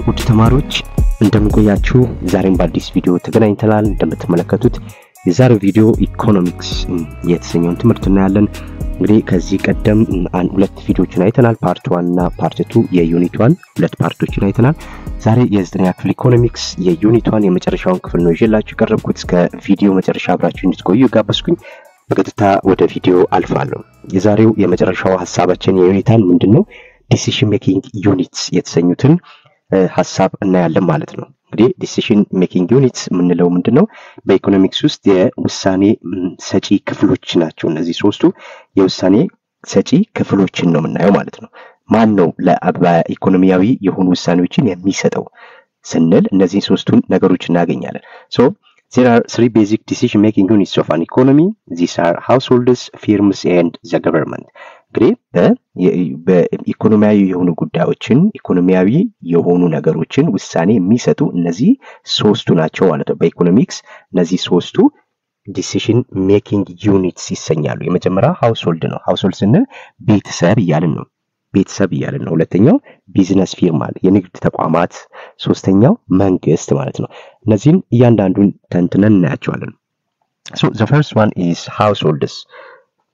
ውድ ተማሪዎች እንደምንቆያችሁ ዛሬም በአዲስ ቪዲዮ ተገናኝተናል። እንደምትመለከቱት የዛሬው ቪዲዮ ኢኮኖሚክስ የተሰኘውን ትምህርት እናያለን። እንግዲህ ከዚህ ቀደም ሁለት ቪዲዮዎችን አይተናል። ፓርት 1 እና ፓርት 2 የዩኒት 1 ሁለት ፓርቶችን አይተናል። ዛሬ የ9ኛ ክፍል ኢኮኖሚክስ የዩኒት 1 የመጨረሻውን ክፍል ነው ይዤላችሁ ቀርብኩት። እስከ ቪዲዮ መጨረሻ አብራችሁ እንድትቆዩ ጋበዝኩኝ። በቀጥታ ወደ ቪዲዮ አልፋለሁ። የዛሬው የመጨረሻው ሐሳባችን የዩኒት 1 ምንድነው? ዲሲሽን ሜኪንግ ዩኒትስ የተሰኙትን ሐሳብ እናያለን ማለት ነው። እንግዲህ ዲሲሽን ሜኪንግ ዩኒትስ ምንለው ምንድነው? በኢኮኖሚክስ ውስጥ የውሳኔ ሰጪ ክፍሎች ናቸው። እነዚህ ሶስቱ የውሳኔ ሰጪ ክፍሎችን ነው የምናየው ማለት ነው። ማን ነው ለኢኮኖሚያዊ የሆኑ ውሳኔዎችን የሚሰጠው ስንል እነዚህ ሶስቱን ነገሮች እናገኛለን። There are three basic decision-making units of an economy. These are households, firms, and the government. እንግዲህ በኢኮኖሚያዊ የሆኑ ጉዳዮችን ኢኮኖሚያዊ የሆኑ ነገሮችን ውሳኔ የሚሰጡ እነዚህ ሶስቱ ናቸው ማለት ነው። በኢኮኖሚክስ እነዚህ ሶስቱ ዲሲሽን ሜኪንግ ዩኒትስ ይሰኛሉ። የመጀመሪያው ሃውስሆልድ ነው። ሃውስሆልድ ስንል ቤተሰብ እያልን ነው። ሁለተኛው ቢዝነስ ፊርማ የንግድ ተቋማት፣ ሶስተኛው መንግስት ማለት ነው። እነዚህን እያንዳንዱን ተንትነን እናያቸዋለን። So the first one is households.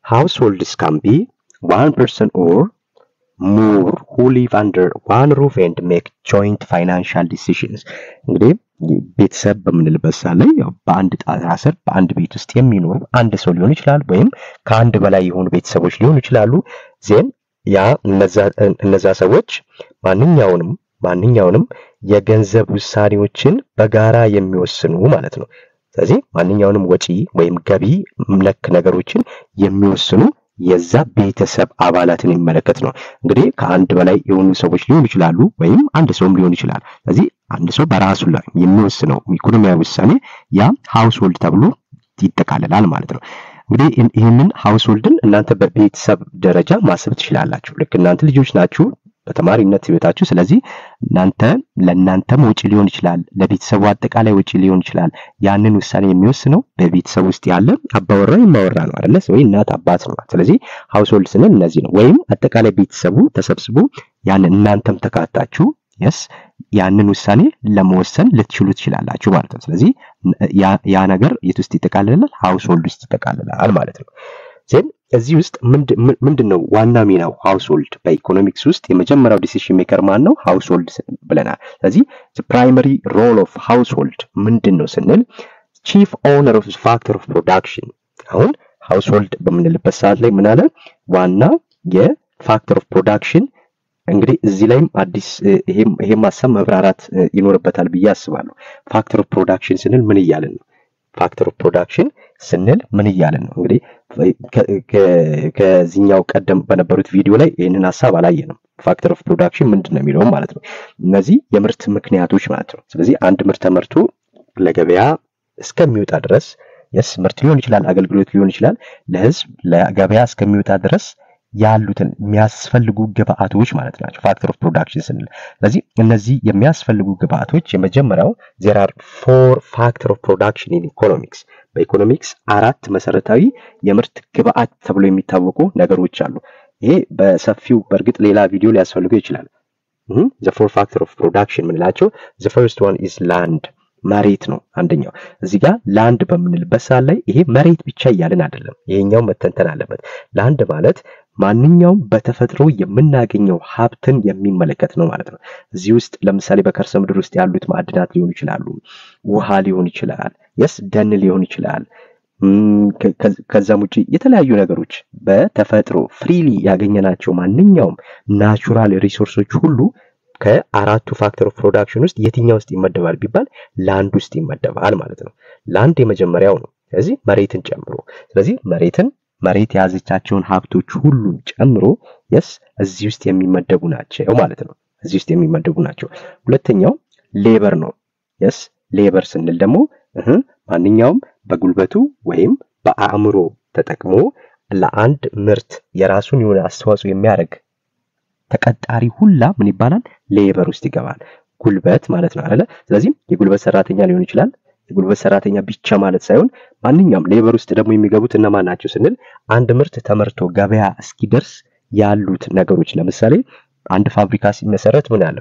Households can be one person or more who live under one roof and make joint financial decisions. እንግዲህ ቤተሰብ በምንልበት ሰዓት ላይ በአንድ ጣራ ስር በአንድ ቤት ውስጥ የሚኖር አንድ ሰው ሊሆን ይችላል፣ ወይም ከአንድ በላይ የሆኑ ቤተሰቦች ሊሆኑ ይችላሉ። ዜን ያ እነዛ ሰዎች ማንኛውንም የገንዘብ ውሳኔዎችን በጋራ የሚወስኑ ማለት ነው። ስለዚህ ማንኛውንም ወጪ ወይም ገቢ ነክ ነገሮችን የሚወስኑ የዛ ቤተሰብ አባላትን የሚመለከት ነው። እንግዲህ ከአንድ በላይ የሆኑ ሰዎች ሊሆኑ ይችላሉ፣ ወይም አንድ ሰውም ሊሆን ይችላል። ስለዚህ አንድ ሰው በራሱ ላይ የሚወስነው ኢኮኖሚያዊ ውሳኔ ያ ሃውስሆልድ ተብሎ ይጠቃለላል ማለት ነው። እንግዲህ ይሄንን ሃውስሆልድን እናንተ በቤተሰብ ደረጃ ማሰብ ትችላላችሁ። ልክ እናንተ ልጆች ናችሁ በተማሪነት ህይወታችሁ። ስለዚህ ለእናንተም ወጪ ሊሆን ይችላል፣ ለቤተሰቡ አጠቃላይ ወጪ ሊሆን ይችላል። ያንን ውሳኔ የሚወስነው በቤተሰብ ውስጥ ያለ አባወራ የማወራ ነው አይደል? ወይ እናት አባት ነው። ስለዚህ ሃውስሆልድ ስንል እነዚህ ነው። ወይም አጠቃላይ ቤተሰቡ ተሰብስቦ ያንን እናንተም ተካታችሁ ያንን ውሳኔ ለመወሰን ልትችሉ ትችላላችሁ ማለት ነው። ስለዚህ ያ ነገር የት ውስጥ ይጠቃልላል? ሃውስሆልድ ውስጥ ይጠቃልላል ማለት ነው። ዜን እዚህ ውስጥ ምንድነው ዋና ሚናው? ሃውስሆልድ በኢኮኖሚክስ ውስጥ የመጀመሪያው ዲሲሽን ሜከር ማን ነው? ሃውስሆልድ ብለናል። ስለዚህ the primary role of household ምንድነው ስንል chief owner of factor of production። አሁን ሃውስሆልድ በምንልበት ሰዓት ላይ ምን አለ? ዋና የፋክተር ኦፍ ፕሮዳክሽን። እንግዲህ እዚህ ላይም አዲስ ይሄም ማሰብ መብራራት ይኖርበታል ብዬ አስባለሁ። ፋክተር ኦፍ ፕሮዳክሽን ስንል ምን እያልን ነው? ፋክተር ኦፍ ፕሮዳክሽን ስንል ምን እያልን ነው? እንግዲህ ከዚህኛው ቀደም በነበሩት ቪዲዮ ላይ ይሄንን ሐሳብ አላየንም። ፋክተር ኦፍ ፕሮዳክሽን ምንድነው የሚለው ማለት ነው። እነዚህ የምርት ምክንያቶች ማለት ነው። ስለዚህ አንድ ምርት ተመርቶ ለገበያ እስከሚወጣ ድረስ ምርት ሊሆን ይችላል፣ አገልግሎት ሊሆን ይችላል፣ ለህዝብ ለገበያ እስከሚወጣ ድረስ ያሉትን የሚያስፈልጉ ግብአቶች ማለት ናቸው ፋክተር ኦፍ ፕሮዳክሽን ስንል። ስለዚህ እነዚህ የሚያስፈልጉ ግብአቶች የመጀመሪያው there are 4 factor of production in economics። በኢኮኖሚክስ 4 መሰረታዊ የምርት ግብአት ተብሎ የሚታወቁ ነገሮች አሉ። ይሄ በሰፊው በእርግጥ ሌላ ቪዲዮ ሊያስፈልገው ይችላል። the 4 factor of production ምንላቸው the first one is land። መሬት ነው አንደኛው። እዚህ ጋር ላንድ በምንልበት ሰዓት ላይ ይሄ መሬት ብቻ እያልን አይደለም፣ ይሄኛው መተንተን አለበት። ላንድ ማለት ማንኛውም በተፈጥሮ የምናገኘው ሀብትን የሚመለከት ነው ማለት ነው። እዚህ ውስጥ ለምሳሌ በከርሰ ምድር ውስጥ ያሉት ማዕድናት ሊሆኑ ይችላሉ፣ ውሃ ሊሆን ይችላል፣ ደን ሊሆን ይችላል። ከዛም ውጪ የተለያዩ ነገሮች በተፈጥሮ ፍሪሊ ያገኘናቸው ማንኛውም ናቹራል ሪሶርሶች ሁሉ ከአራቱ ፋክተር ኦፍ ፕሮዳክሽን ውስጥ የትኛው ውስጥ ይመደባል ቢባል ላንድ ውስጥ ይመደባል ማለት ነው። ላንድ የመጀመሪያው ነው። ስለዚህ መሬትን ጨምሮ ስለዚህ መሬት የያዘቻቸውን ሀብቶች ሁሉ ጨምሮ እዚህ ውስጥ የሚመደቡ ናቸው ማለት ነው። እዚህ ውስጥ የሚመደቡ ናቸው። ሁለተኛው ሌበር ነው። ሌበር ስንል ደግሞ ማንኛውም በጉልበቱ ወይም በአእምሮ ተጠቅሞ ለአንድ ምርት የራሱን የሆነ አስተዋጽኦ የሚያደርግ ተቀጣሪ ሁላ ምን ይባላል? ሌበር ውስጥ ይገባል። ጉልበት ማለት ነው አይደል? ስለዚህ የጉልበት ሰራተኛ ሊሆን ይችላል። የጉልበት ሰራተኛ ብቻ ማለት ሳይሆን ማንኛውም ሌበር ውስጥ ደግሞ የሚገቡት እነማን ናቸው ስንል አንድ ምርት ተመርቶ ገበያ እስኪደርስ ያሉት ነገሮች። ለምሳሌ አንድ ፋብሪካ ሲመሰረት ምን አለ?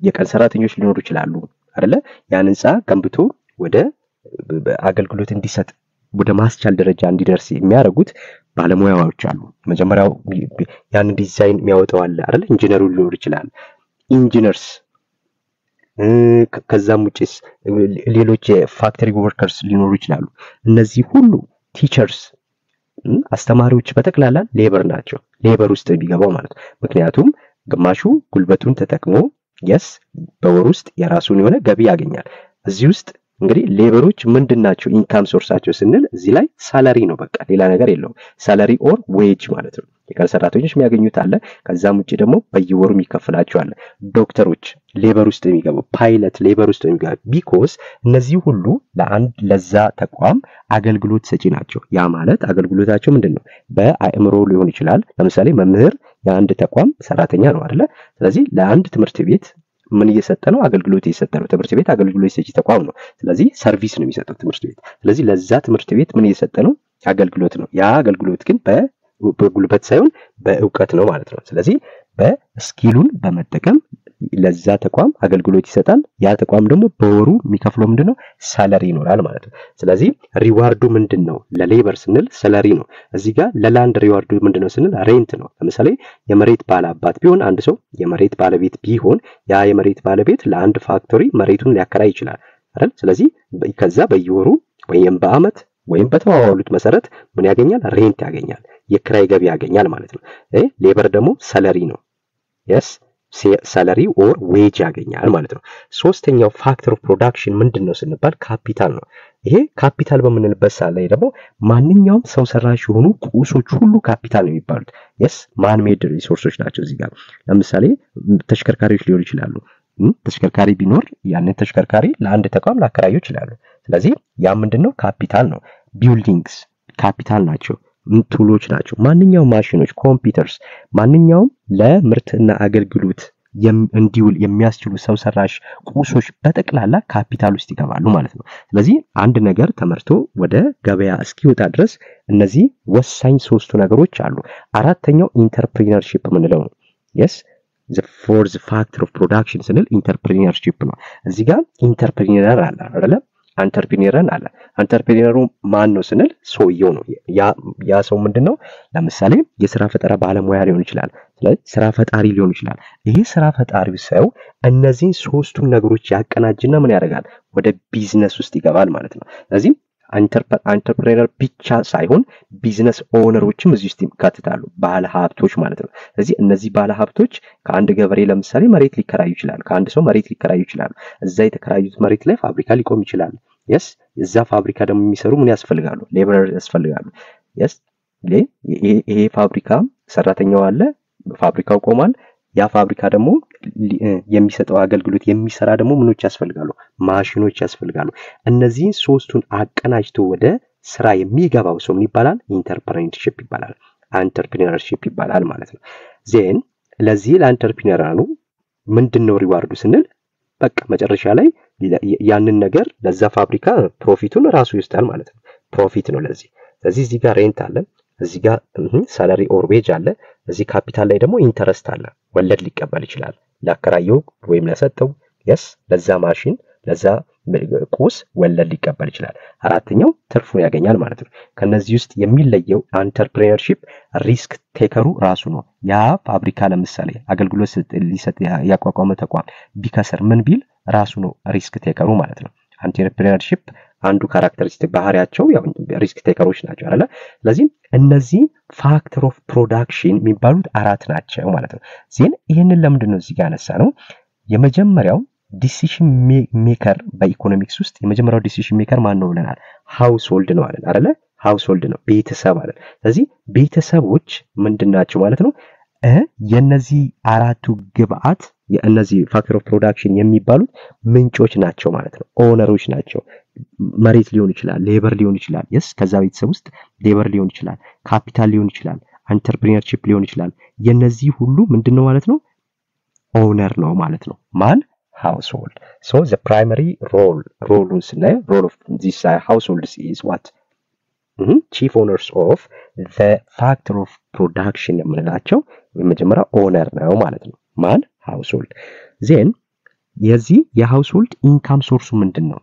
የቀን ሰራተኞች ሊኖሩ ይችላሉ አይደለ? ያን ህንፃ ገንብቶ ወደ አገልግሎት እንዲሰጥ ወደ ማስቻል ደረጃ እንዲደርስ የሚያደርጉት ባለሙያዎች አሉ። መጀመሪያው ያን ዲዛይን የሚያወጣው አለ አይደል? ኢንጂነሩ ሊኖር ይችላል። ኢንጂነርስ ከዛም ውጪስ ሌሎች የፋክተሪ ወርከርስ ሊኖሩ ይችላሉ። እነዚህ ሁሉ ቲቸርስ አስተማሪዎች በተክላላ ሌበር ናቸው። ሌበር ውስጥ ቢገባው ማለት ነው። ምክንያቱም ግማሹ ጉልበቱን ተጠቅሞ በወር ውስጥ የራሱን የሆነ ገቢ ያገኛል። እዚህ ውስጥ እንግዲህ ሌበሮች ምንድናቸው ኢንካም ሶርሳቸው ስንል እዚህ ላይ ሳላሪ ነው። በቃ ሌላ ነገር የለውም። ሳላሪ ኦር ዌጅ ማለት ነው። የቀን ሰራተኞች የሚያገኙት አለ። ከዛም ውጪ ደግሞ በየወሩ የሚከፈላቸው አለ። ዶክተሮች ሌበር ውስጥ የሚገቡ፣ ፓይለት ሌበር ውስጥ የሚገቡ ቢኮዝ እነዚህ ሁሉ ለዛ ተቋም አገልግሎት ሰጪ ናቸው። ያ ማለት አገልግሎታቸው ምንድነው? በአእምሮ ሊሆን ይችላል። ለምሳሌ መምህር የአንድ ተቋም ሰራተኛ ነው አይደለ? ስለዚህ ለአንድ ትምህርት ቤት ምን እየሰጠ ነው? አገልግሎት እየሰጠ ነው። ትምህርት ቤት አገልግሎት ሰጪ ተቋም ነው። ስለዚህ ሰርቪስ ነው የሚሰጠው ትምህርት ቤት። ስለዚህ ለዛ ትምህርት ቤት ምን እየሰጠ ነው? አገልግሎት ነው። ያ አገልግሎት ግን በጉልበት ሳይሆን በእውቀት ነው ማለት ነው። ስለዚህ በስኪሉን በመጠቀም ለዛ ተቋም አገልግሎት ይሰጣል። ያ ተቋም ደግሞ በወሩ የሚከፍለው ምንድነው? ሳላሪ ይኖራል ማለት ነው። ስለዚህ ሪዋርዱ ምንድነው? ለሌበር ስንል ሳላሪ ነው። እዚህ ጋር ለላንድ ሪዋርዱ ምንድነው ስንል ሬንት ነው። ለምሳሌ የመሬት ባለአባት ቢሆን አንድ ሰው የመሬት ባለቤት ቢሆን ያ የመሬት ባለቤት ለአንድ ፋክቶሪ መሬቱን ሊያከራይ ይችላል አይደል? ስለዚህ ከዛ በየወሩ ወይም በአመት ወይም በተዋዋሉት መሰረት ምን ያገኛል? ሬንት ያገኛል፣ የክራይ ገቢ ያገኛል ማለት ነው። ሌበር ደግሞ ሳላሪ ነው። ሳላሪ ኦር ዌጅ ያገኛል ማለት ነው። ሶስተኛው ፋክተር ኦፍ ፕሮዳክሽን ምንድነው ስንባል ካፒታል ነው። ይሄ ካፒታል በምንልበት ሰዓት ላይ ደግሞ ማንኛውም ሰው ሰራሽ የሆኑ ቁሶች ሁሉ ካፒታል ነው የሚባሉት። ማን ሜድ ሪሶርሶች ናቸው። እዚህ ጋር ለምሳሌ ተሽከርካሪዎች ሊሆኑ ይችላሉ። ተሽከርካሪ ቢኖር ያንን ተሽከርካሪ ለአንድ ተቋም ላከራዩ ይችላሉ። ስለዚህ ያ ምንድነው? ካፒታል ነው። ቢልዲንግስ ካፒታል ናቸው፣ ቱሎች ናቸው። ማንኛውም ማሽኖች፣ ኮምፒውተርስ፣ ማንኛውም ለምርትና አገልግሎት እንዲውል የሚያስችሉ ሰው ሰራሽ ቁሶች በጠቅላላ ካፒታል ውስጥ ይገባሉ ማለት ነው። ስለዚህ አንድ ነገር ተመርቶ ወደ ገበያ እስኪወጣ ድረስ እነዚህ ወሳኝ ሶስቱ ነገሮች አሉ። አራተኛው ኢንተርፕሪነርሺፕ ምንለው ነው። the fourth factor of production ስንል ኢንተርፕሪነርሺፕ ነው። እዚህ ጋር ኢንተርፕሪነር አለ አይደለ? አንተርፕሪነሩ ማን ነው ስንል ሰውየው ነው። ያ ሰው ምንድነው? ለምሳሌ የሥራ ፈጠራ ባለሙያ ሊሆን ይችላል። ስለዚህ ስራ ፈጣሪ ሊሆን ይችላል። ይሄ ስራ ፈጣሪው ሰው እነዚህን ሶስቱን ነገሮች ያቀናጅና ምን ያደርጋል? ወደ ቢዝነስ ውስጥ ይገባል ማለት ነው። ስለዚህ አንተርፕሪነር ብቻ ሳይሆን ቢዝነስ ኦነሮችም እዚህ ውስጥ ይካተታሉ፣ ባለ ሀብቶች ማለት ነው። ስለዚህ እነዚህ ባለ ሀብቶች ከአንድ ገበሬ ለምሳሌ መሬት ሊከራዩ ይችላሉ፣ ከአንድ ሰው መሬት ሊከራዩ ይችላሉ። እዛ የተከራዩት መሬት ላይ ፋብሪካ ሊቆም ይችላል። እዛ ፋብሪካ ደግሞ የሚሰሩ ምን ያስፈልጋሉ? ሌበር ያስፈልጋሉ። ይሄ ፋብሪካ ሰራተኛው አለ፣ ፋብሪካው ቆሟል። ያ ፋብሪካ ደግሞ የሚሰጠው አገልግሎት የሚሰራ ደግሞ ምኖች ያስፈልጋሉ? ማሽኖች ያስፈልጋሉ። እነዚህን ሶስቱን አቀናጅቶ ወደ ስራ የሚገባው ሰው ምን ይባላል? ኢንተርፕረነርሺፕ ይባላል፣ አንተርፕሪነርሺፕ ይባላል ማለት ነው። ዜን ለዚህ ለአንተርፕሪነራኑ ምንድነው ሪዋርዱ ስንል በቃ መጨረሻ ላይ ያንን ነገር ለዛ ፋብሪካ ፕሮፊቱን ራሱ ይወስዳል ማለት ነው። ፕሮፊት ነው ለዚህ። ስለዚህ እዚህ ጋር ሬንት አለ፣ እዚህ ጋር ሳላሪ ኦር ዌጅ አለ፣ እዚህ ካፒታል ላይ ደግሞ ኢንተረስት አለ፣ ወለድ ሊቀበል ይችላል ላከራየው ወይም ለሰጠው ለዛ ማሽን ለዛ ቁስ ወለድ ሊቀበል ይችላል። አራተኛው ትርፉን ያገኛል ማለት ነው። ከነዚህ ውስጥ የሚለየው አንተርፕሪነርሺፕ ሪስክ ቴከሩ ራሱ ነው። ያ ፋብሪካ ለምሳሌ አገልግሎት ሊሰጥ ያቋቋመ ተቋም ቢከስር ምን ቢል ራሱ ነው ሪስክ ቴከሩ ማለት ነው። አንተርፕሪነርሺፕ አንዱ ካራክተሪስቲክ ባህሪያቸው ያው ሪስክ ቴከሮች ናቸው አይደል? ስለዚህ እነዚህ ፋክተር ኦፍ ፕሮዳክሽን የሚባሉት አራት ናቸው ማለት ነው። ዜን ይሄንን ለምንድን ነው እዚህ ጋር ያነሳ ነው? የመጀመሪያው ዲሲሽን ሜከር በኢኮኖሚክስ ውስጥ የመጀመሪያው ዲሲሽን ሜከር ማን ነው ብለናል? ሃውስሆልድ ነው አይደል? ሃውስሆልድ ነው፣ ቤተሰብ አይደል? ስለዚህ ቤተሰቦች ምንድናቸው ማለት ነው? የነዚህ አራቱ ግብአት የነዚህ ፋክተር ኦፍ ፕሮዳክሽን የሚባሉት ምንጮች ናቸው ማለት ነው። ኦነሮች ናቸው። መሬት ሊሆን ይችላል፣ ሌበር ሊሆን ይችላል። ከዛ ቤተሰብ ውስጥ ሌበር ሊሆን ይችላል፣ ካፒታል ሊሆን ይችላል፣ አንተርፕሪነርሺፕ ሊሆን ይችላል። የነዚህ ሁሉ ምንድነው ማለት ነው? ኦነር ነው ማለት ነው። ማን? household. So the primary role of this households is what? Chief owners of the factor of production የምንላቸው የመጀመሪያ ኦነር ነው ማለት ነው። ማን? household. Then የዚህ የሃውስሆልድ ኢንካም ሶርሱ ምንድነው?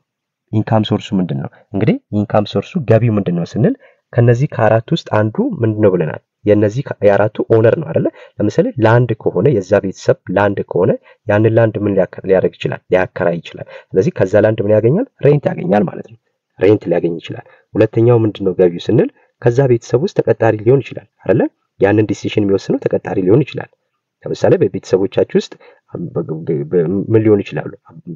ኢንካም ሶርሱ ምንድነው? እንግዲህ ኢንካም ሶርሱ ገቢው ምንድነው ስንል ከነዚህ ከአራቱ ውስጥ አንዱ ምንድነው ብለናል? የነዚህ የአራቱ ኦነር ነው አይደለ? ለምሳሌ ላንድ ከሆነ የዛ ቤተሰብ ላንድ ከሆነ ያንን ላንድ ምን ሊያደርግ ይችላል? ሊያከራይ ይችላል። ስለዚህ ከዛ ላንድ ምን ያገኛል? ሬንት ያገኛል ማለት ነው። ሬንት ሊያገኝ ይችላል። ሁለተኛው ምንድነው ገቢው ስንል ከዛ ቤተሰብ ውስጥ ተቀጣሪ ሊሆን ይችላል አይደለ? ያንን ዲሲሽን የሚወስነው ተቀጣሪ ሊሆን ይችላል። ለምሳሌ በቤተሰቦቻችሁ ውስጥ ምን ሊሆን ይችላሉ?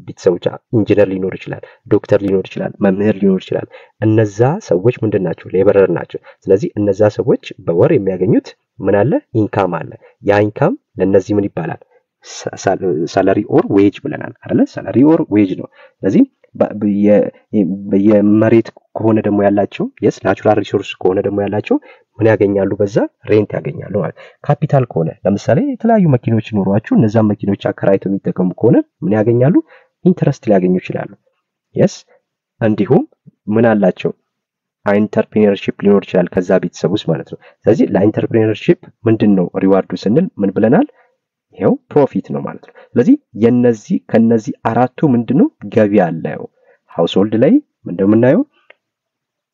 ቤተሰቦች ኢንጂነር ሊኖር ይችላል፣ ዶክተር ሊኖር ይችላል፣ መምህር ሊኖር ይችላል። እነዛ ሰዎች ምንድናቸው? ሌበረር ናቸው። ስለዚህ እነዛ ሰዎች በወር የሚያገኙት ምን አለ? ኢንካም አለ። ያ ኢንካም ለነዚህ ምን ይባላል? ሳላሪ ኦር ዌጅ ብለናል አይደለ? ሳላሪ ኦር ዌጅ ነው። ስለዚህ የመሬት ከሆነ ደግሞ ያላቸው ናቹራል ሪሶርስ ከሆነ ደግሞ ያላቸው ምን ያገኛሉ? በዛ ሬንት ያገኛሉ ማለት። ካፒታል ከሆነ ለምሳሌ የተለያዩ መኪኖች ኖሯቸው እነዛን መኪኖች አከራይተው የሚጠቀሙ ከሆነ ምን ያገኛሉ? ኢንተረስት ሊያገኙ ይችላሉ። እንዲሁም ምን አላቸው? ኢንተርፕሪነርሺፕ ሊኖር ይችላል ከዛ ቤተሰብ ውስጥ ማለት ነው። ስለዚህ ለኢንተርፕሪነርሺፕ ምንድነው ሪዋርዱ ስንል ምን ብለናል? ይሄው ፕሮፊት ነው ማለት ነው። ስለዚህ ከነዚህ አራቱ ምንድነው ገቢ አለው። ሃውስሆልድ ላይ እንደምናየው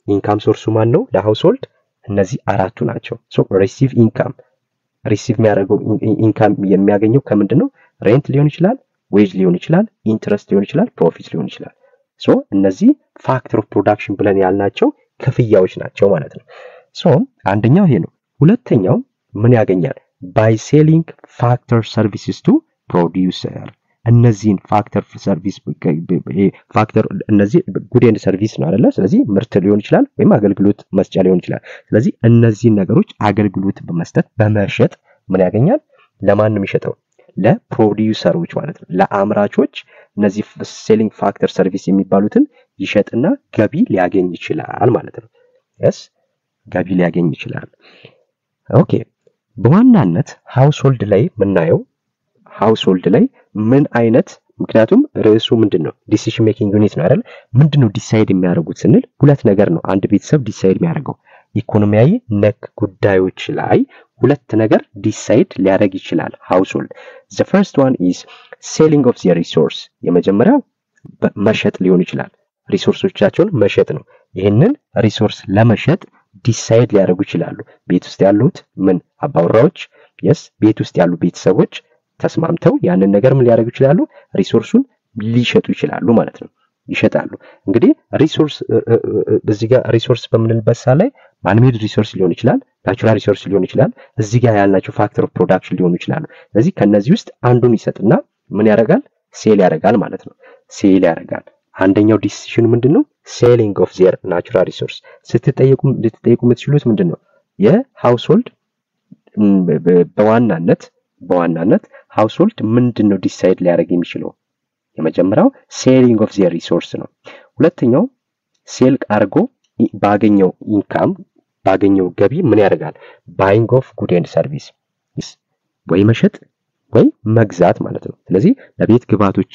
ኢንካም ሶርሱ ማን ነው? ለሃውስሆልድ እነዚህ አራቱ ናቸው። ሪሲቭ ኢንካም የሚያደርገው ኢንካም የሚያገኘው ከምንድነው? ሬንት ሊሆን ይችላል፣ ዌጅ ሊሆን ይችላል፣ ኢንትረስት ሊሆን ይችላል፣ ፕሮፊት ሊሆን ይችላል። እነዚህ ፋክተር ኦፍ ፕሮዳክሽን ብለን ያልናቸው ክፍያዎች ናቸው ማለት ነው። አንደኛው ይሄ ነው። ሁለተኛው ምን ያገኛል? by selling factor services to producer። እነዚህን ፋክተር ሰርቪስ ፋክተር እነዚህ ጉድ ኤንድ ሰርቪስ ነው አይደለ? ስለዚህ ምርት ሊሆን ይችላል ወይም አገልግሎት መስጫ ሊሆን ይችላል። ስለዚህ እነዚህን ነገሮች አገልግሎት በመስጠት በመሸጥ ምን ያገኛል? ለማን ነው የሚሸጠው? ለፕሮዲዩሰሮች ማለት ነው፣ ለአምራቾች። እነዚህ ሴሊንግ ፋክተር ሰርቪስ የሚባሉትን ይሸጥና ገቢ ሊያገኝ ይችላል ማለት ነው። ገቢ ሊያገኝ ይችላል። ኦኬ። በዋናነት ሃውስሆልድ ላይ ምናየው ሃውስሆልድ ላይ ምን አይነት ምክንያቱም ርዕሱ ምንድነው? ዲሲሽን ሜኪንግ ዩኒት ነው አይደል? ምንድነው ዲሳይድ የሚያደርጉት ስንል ሁለት ነገር ነው አንድ ቤተሰብ ዲሳይድ የሚያደርገው። ኢኮኖሚያዊ ነክ ጉዳዮች ላይ ሁለት ነገር ዲሳይድ ሊያደርግ ይችላል ሃውስሆልድ። the first one is selling of the resource። የመጀመሪያው መሸጥ ሊሆን ይችላል። ሪሶርሶቻቸውን መሸጥ ነው። ይሄንን ሪሶርስ ለመሸጥ ዲሳይድ ሊያደርጉ ይችላሉ። ቤት ውስጥ ያሉት ምን አባወራዎች ቤት ውስጥ ያሉ ቤተሰቦች ተስማምተው ያንን ነገር ምን ሊያደርጉ ይችላሉ? ሪሶርሱን ሊሸጡ ይችላሉ ማለት ነው። ይሸጣሉ። እንግዲህ ሪሶርስ በዚህ ጋር ሪሶርስ በምንልበት ላይ ማንሜድ ሪሶርስ ሊሆን ይችላል፣ ናቹራል ሪሶርስ ሊሆን ይችላል፣ እዚህ ጋር ያልናቸው ፋክተር ኦፍ ፕሮዳክሽን ሊሆኑ ይችላሉ። ስለዚህ ከነዚህ ውስጥ አንዱን ይሰጥና ምን ያደርጋል? ሴል ያደርጋል ማለት ነው። ሴል ያደርጋል። አንደኛው ዲሲሽን ምንድነው? ሴሊንግ ኦፍ ዜር ናቹራል ሪሶርስ። ልትጠየቁ የምትችሉት ምንድነው? የሃውስሆልድ በዋናነት ሃውስሆልድ ምንድነው ዲሳይድ ሊያደርግ የሚችለው? የመጀመሪያው ሴሊንግ ኦፍ ዜር ሪሶርስ ነው። ሁለተኛው ሴል አድርጎ ባገኘው ኢንካም ባገኘው ገቢ ምን ያደርጋል? ባይንግ ኦፍ ጉድ ኤንድ ሰርቪስ፣ ወይ መሸጥ ወይ መግዛት ማለት ነው። ስለዚህ ለቤት ግብአቶች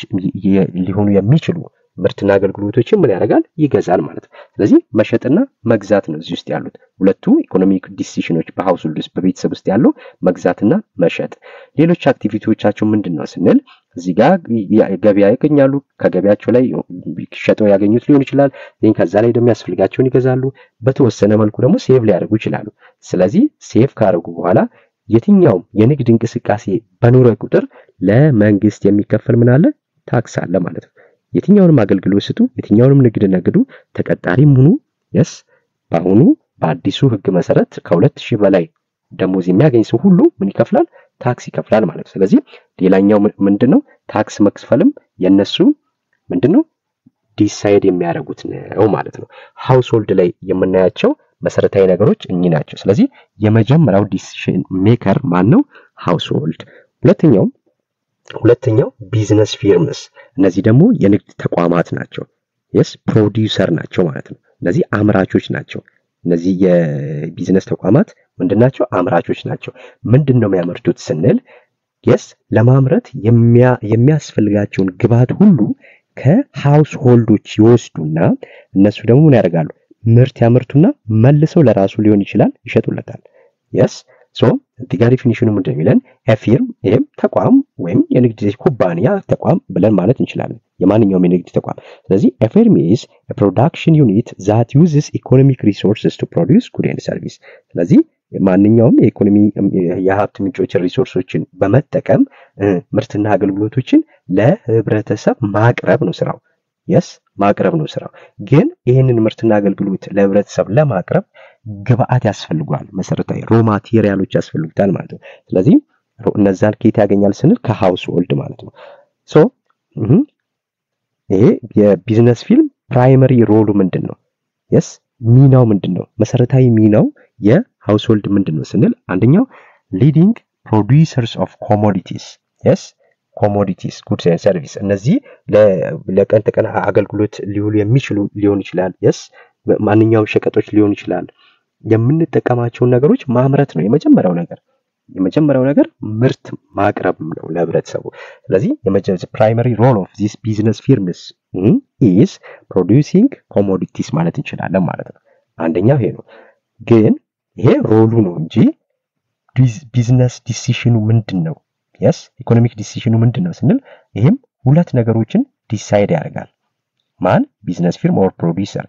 ሊሆኑ የሚችሉ ምርትና አገልግሎቶችን ምን ያደርጋል? ይገዛል ማለት ነው። ስለዚህ መሸጥና መግዛት ነው እዚህ ውስጥ ያሉት ሁለቱ ኢኮኖሚክ ዲሲሽኖች በሃውስሆልድ ውስጥ በቤተሰብ ውስጥ ያለው መግዛትና መሸጥ። ሌሎች አክቲቪቲዎቻቸው ምንድነው ስንል እዚህ ጋር ገበያ ያገኛሉ። ከገበያቸው ላይ ሸጠው ያገኙት ሊሆን ይችላል። ይሄን ከዛ ላይ ደግሞ ያስፈልጋቸውን ይገዛሉ። በተወሰነ መልኩ ደግሞ ሴቭ ሊያደርጉ ይችላሉ። ስለዚህ ሴቭ ካደረጉ በኋላ የትኛውም የንግድ እንቅስቃሴ በኖረ ቁጥር ለመንግስት የሚከፈል ምን አለ? ታክስ አለ ማለት ነው። የትኛውንም አገልግሎት ስጡ፣ የትኛውንም ንግድ ነግዱ፣ ተቀጣሪም ሁኑ በአሁኑ በአዲሱ ህግ መሰረት ከ2000 በላይ ደሞዝ የሚያገኝ ሰው ሁሉ ምን ይከፍላል? ታክስ ይከፍላል ማለት ነው። ስለዚህ ሌላኛው ምንድነው? ታክስ መክፈልም የነሱ ምንድነው ዲሳይድ የሚያደርጉት ነው ማለት ነው። ሃውስሆልድ ላይ የምናያቸው መሰረታዊ ነገሮች እኚህ ናቸው። ስለዚህ የመጀመሪያው ዲሲሽን ሜከር ማን ነው? ሃውስሆልድ። ሁለተኛው ቢዝነስ ፊርምስ፣ እነዚህ ደግሞ የንግድ ተቋማት ናቸው። ፕሮዲዩሰር ናቸው ማለት ነው። እነዚህ አምራቾች ናቸው። እነዚህ የቢዝነስ ተቋማት ምንድናቸው? አምራቾች ናቸው። ምንድነው የሚያመርቱት ስንል ለማምረት የሚያስፈልጋቸውን ግብአት ሁሉ ከሃውስሆልዶች ይወስዱና እነሱ ደግሞ ምን ያደርጋሉ? ምርት ያመርቱና መልሰው ለራሱ ሊሆን ይችላል ይሸጡለታል። ሶ እዚህ ጋር ዲፊኒሽኑ ምንድነው የሚለን ኤፊርም ይሄም ተቋም ወይም የንግድ ኩባንያ ተቋም ብለን ማለት እንችላለን የማንኛውም የንግድ ተቋም ስለዚህ ኤፊርም is a production unit that uses economic resources to produce goods and service ስለዚህ ማንኛውም የኢኮኖሚ የሀብት ምንጮች ሪሶርሶችን በመጠቀም ምርትና አገልግሎቶችን ለህብረተሰብ ማቅረብ ነው ስራው yes ማቅረብ ነው ስራው ግን ይሄንን ምርትና አገልግሎት ለህብረተሰብ ለማቅረብ ግብአት ያስፈልጋል መሰረታዊ ሮ ማቴሪያሎች ያስፈልጉታል ማለት ነው ስለዚህ እነዛን ከየት ያገኛል ስንል ከሃውስ ሆልድ ማለት ነው ሶ ይሄ የቢዝነስ ፊልም ፕራይመሪ ሮሉ ምንድነው yes ሚናው ምንድነው መሰረታዊ ሚናው የሃውስ ሆልድ ምንድነው ስንል አንደኛው ሊዲንግ ፕሮዲዩሰርስ ኦፍ ኮሞዲቲስ yes commodities goods and service እነዚህ ለቀን ተቀን አገልግሎት ሊውሉ የሚችሉ ሊሆን ይችላል yes ማንኛውም ሸቀጦች ሊሆን ይችላል የምንጠቀማቸው ነገሮች ማምረት ነው የመጀመሪያው ነገር ምርት ማቅረብ ነው ለህብረተሰቡ ስለዚህ primary role of this business firms is producing commodities ማለት እንችላለን ማለት ነው አንደኛው ይሄ ነው ግን ይሄ ሮሉ ነው እንጂ ቢዝነስ ዲሲሽኑ ምንድነው yes economic decision ምንድነው ስንል ይሄም ሁለት ነገሮችን ዲሳይድ ያደርጋል ማን ቢዝነስ ፊርም ኦር ፕሮዲዩሰር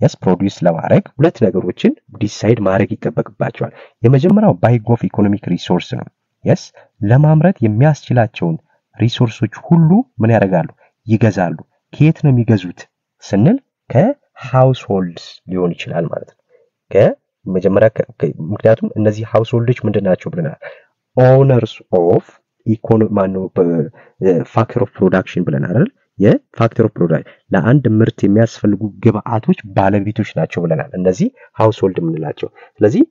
yes ፕሮዲዩስ ለማድረግ ሁለት ነገሮችን ዲሳይድ ማድረግ ይጠበቅባቸዋል የመጀመሪያው ባይንግ ኦፍ ኢኮኖሚክ ሪሶርስ ነው yes ለማምረት የሚያስችላቸውን ሪሶርሶች ሁሉ ምን ያደርጋሉ ይገዛሉ ከየት ነው የሚገዙት ስንል ከሃውስ ሆልድስ ሊሆን ይችላል ማለት ነው ከመጀመሪያ ምክንያቱም እነዚህ ሃውስ ሆልዶች ምንድናቸው ብለናል owners of factor of production ብለናል አይደል የፋክተር ኦፍ ፕሮዳክሽን ለአንድ ምርት የሚያስፈልጉ ግብአቶች ባለቤቶች ናቸው ብለናል እነዚህ ሃውስ ሆልድ ምንላቸው ስለዚህ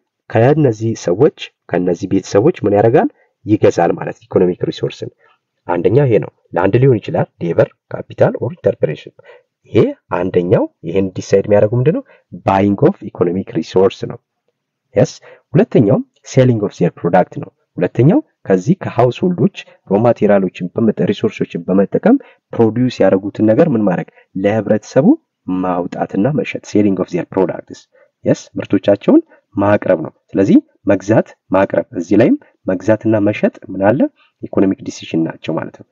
ከነዚህ ቤተሰቦች ምን ያደርጋል ይገዛል ማለት ኢኮኖሚክ ሪሶርስን አንደኛ ይሄ ነው ለአንድ ሊሆን ይችላል ሌበር ካፒታል ኦር ኢንተርፕሬሽን ይሄ አንደኛው ይሄን ዲሳይድ የሚያደርጉ ምንድነው ባይንግ ኦፍ ኢኮኖሚክ ሪሶርስ ነው yes ሁለተኛው ሴሊንግ ኦፍ ዜር ፕሮዳክት ነው ሁለተኛው ከዚህ ከሃውስ ሆልዶች ሮ ማቴሪያሎችን ሪሶርሶችን በመጠቀም ፕሮዲዩስ ያደርጉትን ነገር ምን ማድረግ ለህብረተሰቡ ማውጣትና መሸጥ ሴሊንግ ኦፍ ዜር ፕሮዳክትስ yes ምርቶቻቸውን ማቅረብ ነው ስለዚህ መግዛት ማቅረብ እዚህ ላይም መግዛትና መሸጥ ምን አለ ኢኮኖሚክ ዲሲሽን ናቸው ማለት ነው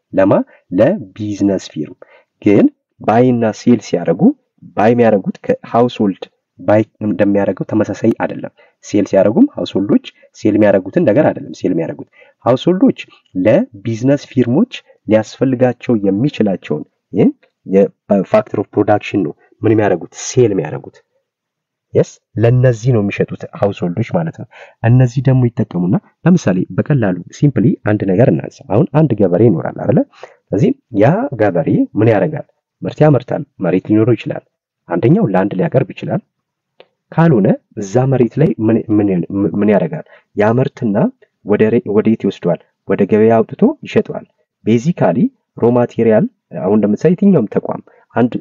ለቢዝነስ ፊርም ግን ባይና ሴል ሲያደርጉ ባይ የሚያደርጉት ከሃውስ ሆልድ ባይ እንደሚያደርገው ተመሳሳይ አይደለም ሴል ሲያደርጉም ሃውስ ሆልዶች ሴል የሚያደርጉትን ነገር አይደለም ሴል የሚያደርጉት ሃውስ ሆልዶች ለቢዝነስ ፊርሞች ሊያስፈልጋቸው የሚችላቸውን የፋክተር ኦፍ ፕሮዳክሽን ነው ምን የሚያደርጉት ሴል የሚያደርጉት yes ለነዚህ ነው የሚሸጡት ሃውስ ሆልዶች ማለት ነው እነዚህ ደግሞ ይተቀሙና ለምሳሌ በቀላሉ ሲምፕሊ አንድ ነገር እናንሳ አሁን አንድ ገበሬ ይኖራል አይደል ስለዚህ ያ ገበሬ ምን ያደርጋል ምርት ያመርታል መሬት ሊኖረው ይችላል አንደኛው ላንድ ሊያቀርብ ይችላል ካልሆነ እዛ መሬት ላይ ምን ያደርጋል ያመርትና ወዴት ይወስደዋል ወደ ገበያ አውጥቶ ይሸጣል ቤዚካሊ ሮ ማቴሪያል አሁን ለምሳሌ የትኛውም ተቋም አንድ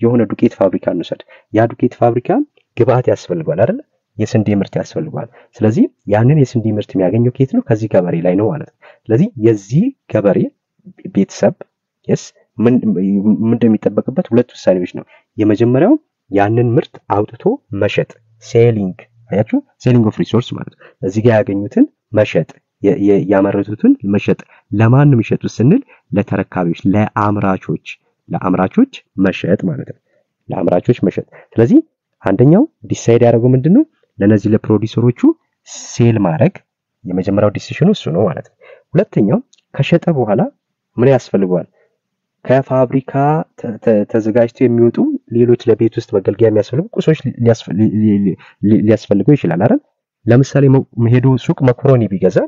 የሆነ ዱቄት ፋብሪካ እንውሰድ ያ ዱቄት ፋብሪካ ግብአት ያስፈልጋል አይደል የስንዴ ምርት ያስፈልጋል ስለዚህ ያንን የስንዴ ምርት የሚያገኘው ከየት ነው ከዚህ ገበሬ ላይ ነው ማለት ነው ስለዚህ የዚህ ገበሬ ቤተሰብ yes ምን እንደሚጠበቅበት ሁለት ውሳኔዎች ነው የመጀመሪያው ያንን ምርት አውጥቶ መሸጥ ሴሊንግ አያችሁ ሴሊንግ ኦፍ ሪሶርስ ማለት እዚህ ጋር ያገኙትን መሸጥ ያመረቱትን መሸጥ ለማን ነው የሚሸጡት ስንል ለተረካቢዎች ለአምራቾች መሸጥ ማለት ነው ለአምራቾች መሸጥ ስለዚህ አንደኛው ዲሳይድ ያደርገው ምንድነው ለነዚህ ለፕሮዲዩሰሮቹ ሴል ማድረግ የመጀመሪያው ዲሲሽኑ እሱ ነው ማለት ነው ሁለተኛው ከሸጠ በኋላ ምን ያስፈልጋል ከፋብሪካ ተዘጋጅተው የሚወጡ ሌሎች ለቤት ውስጥ መገልገያ የሚያስፈልጉ ቁሶች ሊያስፈልገው ይችላል አይደል ለምሳሌ መሄዱ ሱቅ መኮሮኒ ቢገዛ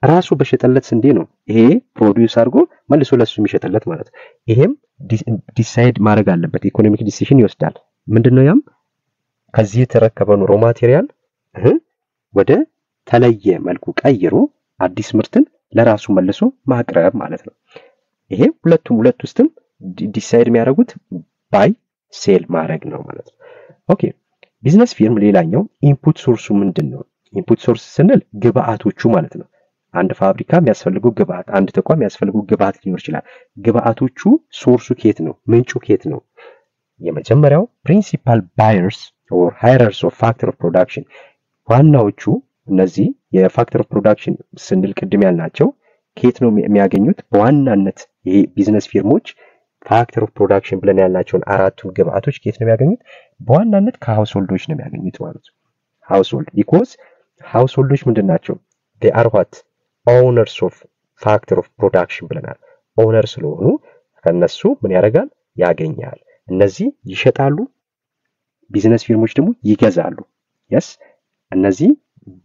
ራሱ በሸጠለት ስንዴ ነው ይሄ ፕሮዲዩስ አድርጎ መልሶ ለሱ የሚሸጥለት ማለት ነው ይሄም ዲሳይድ ማድረግ አለበት ኢኮኖሚክ ዲሲሽን ይወስዳል ምንድነው ያም ከዚህ የተረከበው ሮ ማቴሪያል ወደ ተለየ መልኩ ቀይሮ አዲስ ምርትን ለራሱ መልሶ ማቅረብ ማለት ነው ይሄ ሁለት ውስጥም ዲሳይድ የሚያደርጉት ባይ ሴል ማድረግ ነው ማለት ነው ኦኬ ቢዝነስ ፊርም ሌላኛው ኢንፑት ሶርሱ ምንድነው ኢንፑት ሶርስ ስንል ግብአቶቹ ማለት ነው አንድ ፋብሪካ የሚያስፈልጉ ግብአት አንድ ተቋም የሚያስፈልጉ ግብአት ሊኖር ይችላል ግብአቶቹ ሶርሱ ከየት ነው ምንጩ ከየት ነው የመጀመሪያው ፕሪንሲፓል ባየርስ ኦር ሃየርስ ኦፍ ፋክተር ኦፍ ፕሮዳክሽን ዋናዎቹ እነዚህ የፋክተር ኦፍ ፕሮዳክሽን ስንል ቅድም ያልናቸው ከየት ነው የሚያገኙት? በዋናነት ይሄ ቢዝነስ ፊርሞች ፋክተር ኦፍ ፕሮዳክሽን ብለን ያልናቸውን አራቱን ግብአቶች ከየት ነው የሚያገኙት? በዋናነት ከሃውስሆልዶች ነው የሚያገኙት ማለት ነው። ሃውስሆልድ ቢኮዝ ሃውስሆልዶች ምንድን ናቸው? they are what owners of factor of production ብለናል። ኦነር ስለሆኑ ከነሱ ምን ያደርጋል? ያገኛል። እነዚህ ይሸጣሉ፣ ቢዝነስ ፊርሞች ደግሞ ይገዛሉ። yes እነዚህ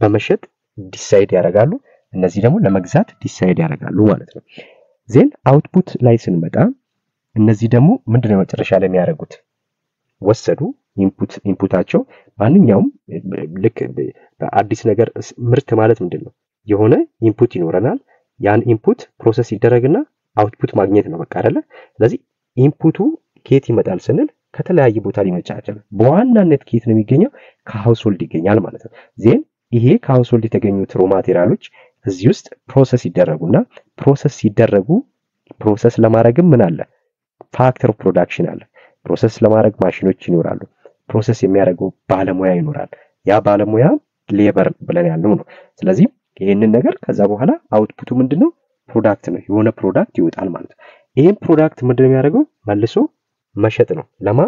በመሸጥ ዲሳይድ ያደርጋሉ፣ እነዚህ ደግሞ ለመግዛት ዲሳይድ ያደርጋሉ ማለት ነው። ዜን አውትፑት ላይ ስንመጣ እነዚህ ደግሞ ምንድነው መጨረሻ ላይ የሚያደርጉት? ወሰዱ ኢንፑታቸው ማንኛውም ልክ በአዲስ ነገር ምርት ማለት ምንድነው? የሆነ ኢንፑት ይኖረናል። ያን ኢንፑት ፕሮሰስ ይደረግና አውትፑት ማግኘት ነው በቃ አይደለ? ስለዚህ ኢንፑቱ ከየት ይመጣል ስንል ከተለያየ ቦታ ሊመጣ ይችላል። በዋናነት ከየት ነው የሚገኘው? ከሃውስሆልድ ይገኛል ማለት ነው። ዜን ይሄ ከሃውስሆልድ የተገኙት ሮ ማቴሪያሎች እዚህ ውስጥ ፕሮሰስ ይደረጉና ፕሮሰስ ሲደረጉ ፕሮሰስ ለማድረግም ምን አለ? ፋክተር ኦፍ ፕሮዳክሽን አለ። ፕሮሰስ ለማድረግ ማሽኖች ይኖራሉ። ፕሮሰስ የሚያደርገው ባለሙያ ይኖራል። ያ ባለሙያ ሌበር ብለን ያለው ነው። ስለዚህ ይሄንን ነገር ከዛ በኋላ አውትፑቱ ምንድነው? ፕሮዳክት ነው። የሆነ ፕሮዳክት ይወጣል ማለት ነው። ይሄን ፕሮዳክት ምንድነው የሚያደርገው? መልሶ መሸጥ ነው። ለማ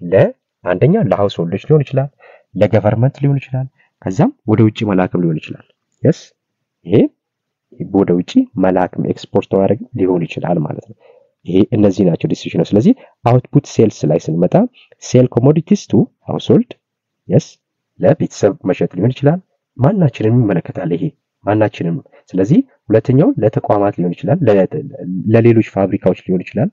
ለአንደኛ ለሃውስሆልዶች ሊሆን ይችላል፣ ለገቨርንመንት ሊሆን ይችላል፣ ከዛም ወደ ውጪ መላክም ሊሆን ይችላል። yes ይሄ ወደ ውጪ መላክም ኤክስፖርት ማድረግ ሊሆን ይችላል ማለት ነው። ይሄ እነዚህ ናቸው ዲሲሽን ነው። ስለዚህ አውትፑት ሴልስ ላይ ስንመጣ ሴል ኮሞዲቲስ ቱ ሃውስሆልድ yes ለቤተሰብ መሸጥ ሊሆን ይችላል። ማናችንም ይመለከታል ይሄ ማናችንም። ስለዚህ ሁለተኛው ለተቋማት ሊሆን ይችላል፣ ለሌሎች ፋብሪካዎች ሊሆን ይችላል።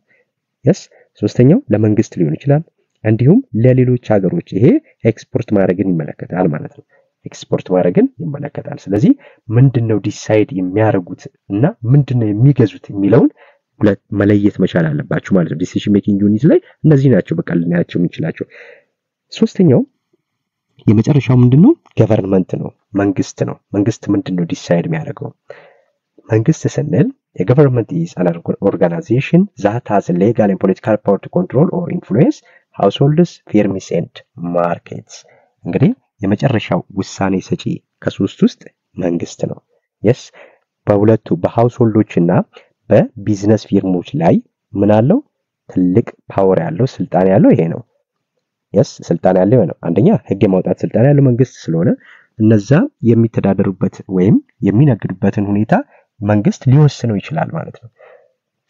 yes ሶስተኛው ለመንግስት ሊሆን ይችላል፣ እንዲሁም ለሌሎች ሀገሮች ይሄ ኤክስፖርት ማድረግን ይመለከታል ማለት ነው። ኤክስፖርት ማድረግን ይመለከታል። ስለዚህ ምንድነው ዲሳይድ የሚያደርጉት እና ምንድነው የሚገዙት የሚለውን መለየት መቻል አለባችሁ ማለት ነው። ዲሲሽን ሜኪንግ ዩኒት ላይ እነዚህ ናቸው በቃ ልናያቸው የምንችላቸው። ሶስተኛው የመጨረሻው ምንድነው? ገቨርንመንት ነው፣ መንግስት ነው። መንግስት ምንድነው ዲሳይድ የሚያደርገው? መንግስት ስንል የገቨርንመንት is an organization that has legal and political power to control or influence households, firms and markets። እንግዲህ የመጨረሻው ውሳኔ ሰጪ ከሶስት ውስጥ መንግስት ነው። yes በሁለቱ በሃውስሆልዶችና በቢዝነስ ፊርሞች ላይ ምን አለው? ትልቅ ፓወር ያለው ስልጣን ያለው ይሄ ነው። yes ስልጣን ያለው ነው። አንደኛ ህግ የማውጣት ስልጣን ያለው መንግስት ስለሆነ እነዛ የሚተዳደሩበት ወይም የሚነግዱበትን ሁኔታ መንግስት ሊወስነው ይችላል ማለት ነው።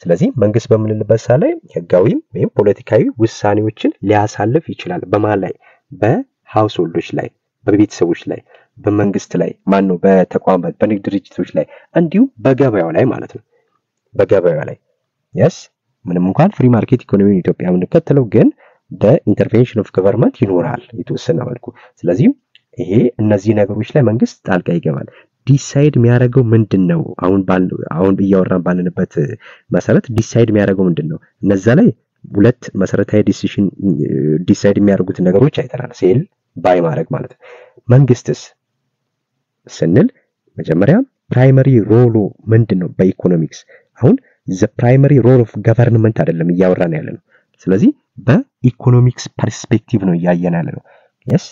ስለዚህ መንግስት በምንልበት ሰዓት ላይ ህጋዊም ወይም ፖለቲካዊ ውሳኔዎችን ሊያሳልፍ ይችላል። በማን ላይ? በሃውስሆልዶች ላይ፣ በቤተሰቦች ላይ፣ በመንግስት ላይ ማነው? በተቋማት በንግድ ድርጅቶች ላይ እንዲሁም በገበያው ላይ ማለት ነው። በገበያው ላይ yes ምንም እንኳን ፍሪ ማርኬት ኢኮኖሚ ኢትዮጵያ የምንከተለው ግን ኢንተርቬንሽን ኦፍ ገቨርንመንት ይኖራል የተወሰነ መልኩ። ስለዚህ ይሄ እነዚህ ነገሮች ላይ መንግስት ጣልቃ ይገባል። ዲሳይድ የሚያደርገው ምንድነው? አሁን እያወራን ባለንበት መሰረት ዲሳይድ የሚያደርገው ምንድነው? እነዛ ላይ ሁለት መሰረታዊ ዲሲሽን ዲሳይድ የሚያደርጉት ነገሮች አይተናል። ሴል ባይ ማድረግ ማለት ነው። መንግስትስ ስንል መጀመሪያ ፕራይመሪ ሮሉ ምንድነው? በኢኮኖሚክስ አሁን the primary role of government አይደለም እያወራን ያለ ነው። ስለዚህ በኢኮኖሚክስ ፐርስፔክቲቭ ነው እያየን ያለ ነው። yes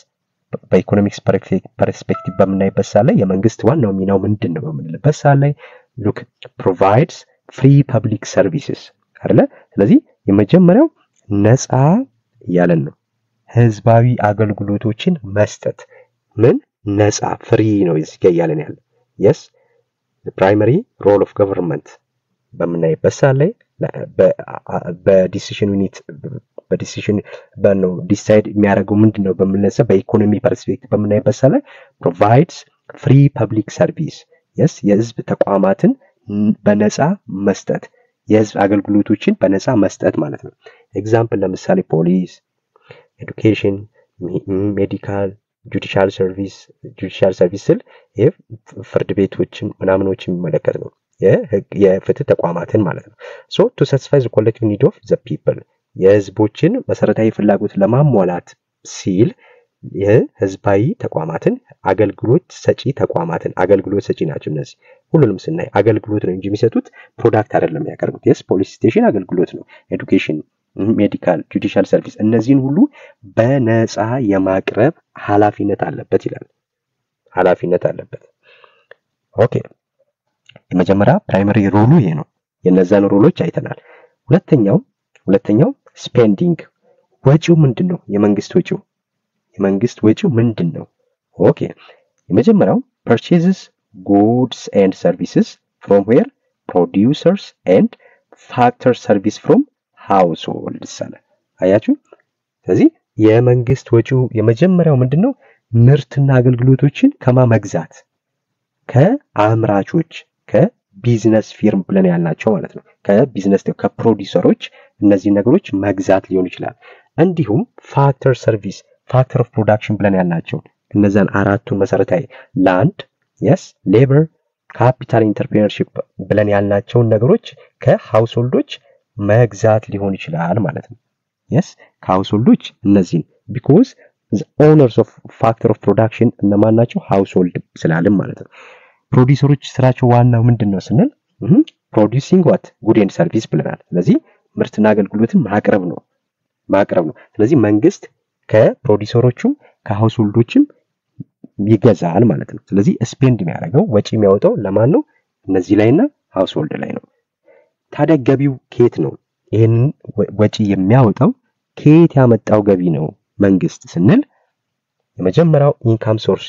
በኢኮኖሚክስ ፐርስፔክቲቭ በምናይበት ሰዓት ላይ የመንግስት ዋናው ሚናው ምንድነው በምንልበት ሰዓት ላይ look provides free public services አይደለ? ስለዚህ የመጀመሪያው ነፃ ያለን ነው ህዝባዊ አገልግሎቶችን መስጠት። ምን ነፃ ፍሪ ነው እዚህ ጋር ያለን ያለ yes the primary role of government በምናይበት ሰዓት ላይ በዲሲሽን ዩኒት በዲሲሽን በነው ዲሳይድ የሚያደርገው ምንድነው በምንነሳ በኢኮኖሚ ፐርስፔክቲቭ በምናይበት ሰዓት ላይ provides free public service yes የህዝብ ተቋማትን በነፃ መስጠት፣ የህዝብ አገልግሎቶችን በነፃ መስጠት ማለት ነው። ኤግዛምፕል ለምሳሌ ፖሊስ፣ ኤዱኬሽን፣ ሜዲካል፣ ጁዲሻል ሰርቪስ ስል ፍርድ ቤቶችን ምናምኖችን የሚመለከት ነው። የፍትህ ተቋማትን ማለት ነው። so to satisfy the collective need of the people የህዝቦችን መሰረታዊ ፍላጎት ለማሟላት ሲል የህዝባዊ ተቋማትን አገልግሎት ሰጪ ናቸው እነዚህ። ሁሉንም ስናይ አገልግሎት ነው እንጂ የሚሰጡት ፕሮዳክት አይደለም የሚያቀርቡት። yes ፖሊስ ስቴሽን አገልግሎት ነው፣ ኤዱኬሽን፣ ሜዲካል፣ ጁዲሻል ሰርቪስ እነዚህን ሁሉ በነፃ የማቅረብ ኃላፊነት አለበት ይላል። ኃላፊነት አለበት። ኦኬ የመጀመሪያ ፕራይመሪ ሩሉ ይሄ ነው። የነዛን ሩሎች አይተናል። ሁለተኛው ስፔንዲንግ ወጪው ምንድነው? የመንግስት ወጪው ምንድነው? ኦኬ የመጀመሪያው purchases goods and services from where producers and factor service from households አለ። አያችሁ? ስለዚህ የመንግስት ወጪው የመጀመሪያው ምንድነው? ምርትና አገልግሎቶችን ከማመግዛት ከአምራቾች ከቢዝነስ ፊርም ብለን ያልናቸው ማለት ነው። ከፕሮዲዩሰሮች እነዚህ ነገሮች መግዛት ሊሆን ይችላል። እንዲሁም ፋክተር ሰርቪስ ፋክተር ኦፍ ፕሮዳክሽን ብለን ያልናቸው እነዛን አራቱን መሰረታዊ ላንድ ሌበር ካፒታል ኢንተርፕሪነርሺፕ ብለን ያልናቸውን ነገሮች ከሃውስሆልዶች መግዛት ሊሆን ይችላል ማለት ነው። ከሃውስሆልዶች እነዚህን because the owners of factor of production እነማን ናቸው? ሃውስሆልድ ስላልን ማለት ነው። ፕሮዲዩሰሮች ስራቸው ዋናው ምንድነው ስንል producing what good and service ብለናል። ስለዚህ ምርትና አገልግሎትን ማቅረብ ነው። ስለዚህ መንግስት ከፕሮዲዩሰሮቹም ከሃውስሆልዶችም ይገዛል ማለት ነው። ስለዚህ ስፔንድ የሚያደርገው ወጪ የሚያወጣው ለማን ነው? እነዚህ ላይና ሃውስሆልድ ላይ ነው። ታዲያ ገቢው ከየት ነው? ይሄንን ወጪ የሚያወጣው ከየት ያመጣው ገቢ ነው መንግስት ስንል የመጀመሪያው ኢንካም ሶርስ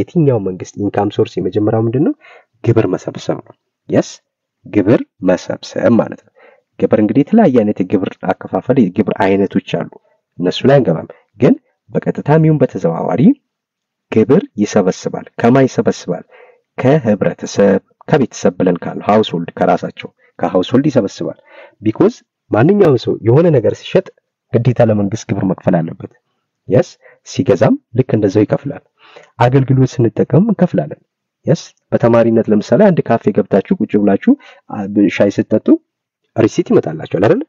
የትኛው መንግስት ኢንካም ሶርስ የመጀመሪያው ምንድነው? ግብር መሰብሰብ ነው። ግብር መሰብሰብ ማለት ነው። ግብር እንግዲህ የተለያየ አይነት የግብር አከፋፈል የግብር አይነቶች አሉ። እነሱ ላይ አንገባም። ግን በቀጥታም ይሁን በተዘዋዋሪ ግብር ይሰበስባል። ከማን ይሰበስባል? ከህብረተሰብ ከቤተሰብ ብለን ካል ሃውስሆልድ ከራሳቸው ከሃውስሆልድ ይሰበስባል። ቢኮዝ ማንኛውም ሰው የሆነ ነገር ሲሸጥ ግዴታ ለመንግስት ግብር መክፈል አለበት። ሲገዛም ልክ እንደዛው ይከፍላል። አገልግሎት ስንጠቀም እንከፍላለን። በተማሪነት ለምሳሌ አንድ ካፌ ገብታችሁ ቁጭ ብላችሁ ሻይ ስትጠጡ ሪሲት ይመጣላችኋል አይደል?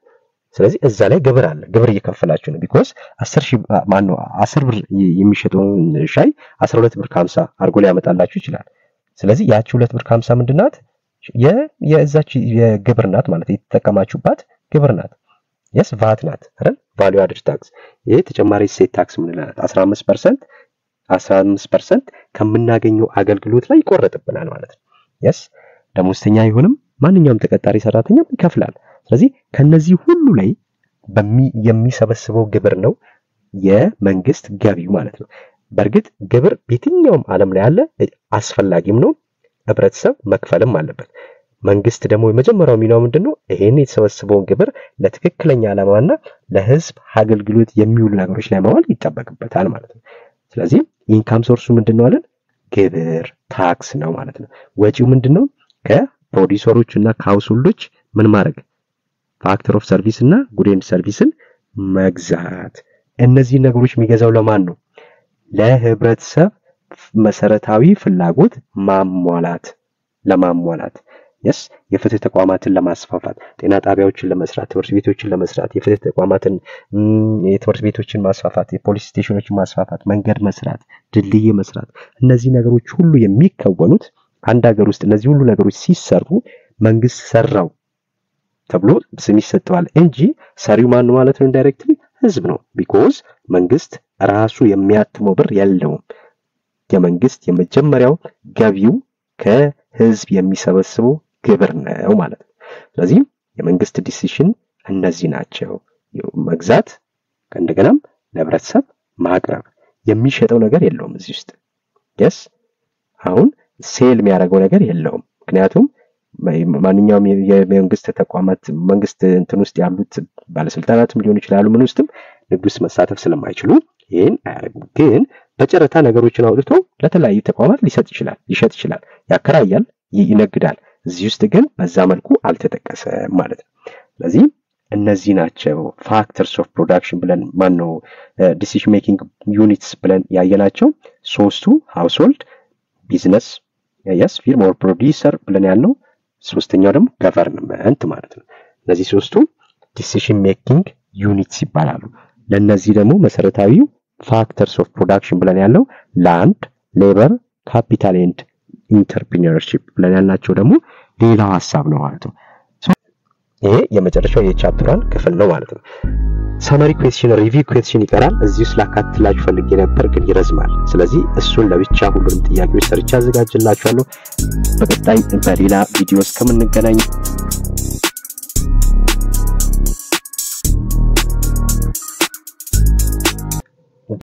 ስለዚህ እዛ ላይ ግብር አለ። ግብር እየከፈላችሁ ነው። ቢኮዝ 10 ብር የሚሸጠውን ሻይ 12 ብር ከ50 አርጎ ላይ ያመጣላችሁ ይችላል። ስለዚህ ያቺ 2 ብር ከ50 ምንድናት? የዛች የግብር ናት ማለት የተጠቀማችሁባት ግብር ናት። ቫት ናት አይደል? ቫልዩ አድድ ታክስ። ይሄ ተጨማሪ እሴት ታክስ ምንላላት 15% ከምናገኘው አገልግሎት ላይ ይቆረጥብናል ማለት ነው። ደሞዝተኛ ይሁንም ማንኛውም ተቀጣሪ ሰራተኛ ይከፍላል። ስለዚህ ከነዚህ ሁሉ ላይ የሚሰበስበው ግብር ነው የመንግስት ገቢው ማለት ነው። በእርግጥ ግብር በየትኛውም ዓለም ላይ ያለ አስፈላጊም ነው። ህብረተሰብ መክፈልም አለበት። መንግስት ደግሞ የመጀመሪያው ሚናው ምንድነው? ይሄን የተሰበሰበውን ግብር ለትክክለኛ ዓላማና ለህዝብ አገልግሎት የሚውሉ ነገሮች ላይ ማዋል ይጠበቅበታል ማለት ነው። ስለዚህ ኢንካም ሶርሱ ምንድነው አለን? ግብር ታክስ ነው ማለት ነው። ወጪው ምንድነው? ከፕሮዲዩሰሮች እና ከሃውስሆልዶች ምን ማድረግ? ፋክተር ኦፍ ሰርቪስ እና ጉድ ኤንድ ሰርቪስን መግዛት። እነዚህ ነገሮች የሚገዛው ለማን ነው? ለህብረተሰብ መሰረታዊ ፍላጎት ለማሟላት የፍትህ ተቋማትን ለማስፋፋት፣ ጤና ጣቢያዎችን ለመስራት፣ ትምህርት ቤቶችን ለመስራት፣ የፍትህ ተቋማትን የትምህርት ቤቶችን ማስፋፋት፣ የፖሊስ ስቴሽኖችን ማስፋፋት፣ መንገድ መስራት፣ ድልድይ መስራት። እነዚህ ነገሮች ሁሉ የሚከወኑት አንድ ሀገር ውስጥ እነዚህ ሁሉ ነገሮች ሲሰሩ መንግስት ሰራው ተብሎ ስም ይሰጠዋል እንጂ ሰሪው ማን ማለት ነው? ኢንዳይሬክትሊ ህዝብ ነው። ቢኮዝ መንግስት ራሱ የሚያትመው ብር የለውም። የመንግስት የመጀመሪያው ገቢው ከህዝብ የሚሰበስበው ግብር ነው ማለት ነው። ስለዚህ የመንግስት ዲሲሽን እነዚህ ናቸው። መግዛት እንደገናም ለህብረተሰብ ማቅረብ። የሚሸጠው ነገር የለውም እዚህ ውስጥ። አሁን ሴል የሚያደርገው ነገር የለውም። ምክንያቱም ማንኛውም የመንግስት ተቋማት መንግስት እንትን ውስጥ ያሉት ባለስልጣናትም ሊሆኑ ይችላሉ ምን ውስጥም ንግድ ውስጥ መሳተፍ ስለማይችሉ ይሄን አያደርጉም። ግን በጨረታ ነገሮችን አውጥቶ ለተለያዩ ተቋማት ሊሸጥ ይችላል፣ ያከራያል፣ ይነግዳል። እዚህ ውስጥ ግን በዛ መልኩ አልተጠቀሰም ማለት ነው። ስለዚህ እነዚህ ናቸው ፋክተርስ ኦፍ ፕሮዳክሽን ብለን ማነው ዲሲዥን ሜኪንግ ዩኒትስ ብለን ያየናቸው ሶስቱ ሃውስሆልድ፣ ቢዝነስ ፊርም ኦር ፕሮዲዩሰር ብለን ያልነው፣ ሶስተኛው ደግሞ ገቨርንመንት ማለት ነው። እነዚህ ሶስቱ ዲሲዥን ሜኪንግ ዩኒትስ ይባላሉ። ለነዚህ ደግሞ መሰረታዊው ፋክተርስ ኦፍ ፕሮዳክሽን ብለን ያለው ላንድ፣ ሌበር፣ ካፒታል ኤንድ ኢንተርፕሪነርሺፕ ብለን ያልናቸው ደግሞ ሌላው ሐሳብ ነው ማለት ነው። ይሄ የመጨረሻው የቻፕተር 1 ክፍል ነው ማለት ነው። ሰመሪ ኩዌስችን ሪቪው ኩዌስችን ይቀራል እዚህ ውስጥ ላካትላችሁ ፈልጌ ነበር ግን ይረዝማል ስለዚህ እሱን ለብቻ ሁሉንም ጥያቄዎች ሰርቻ አዘጋጅላችኋለሁ በቀጣይ በሌላ ቪዲዮ እስከምንገናኝ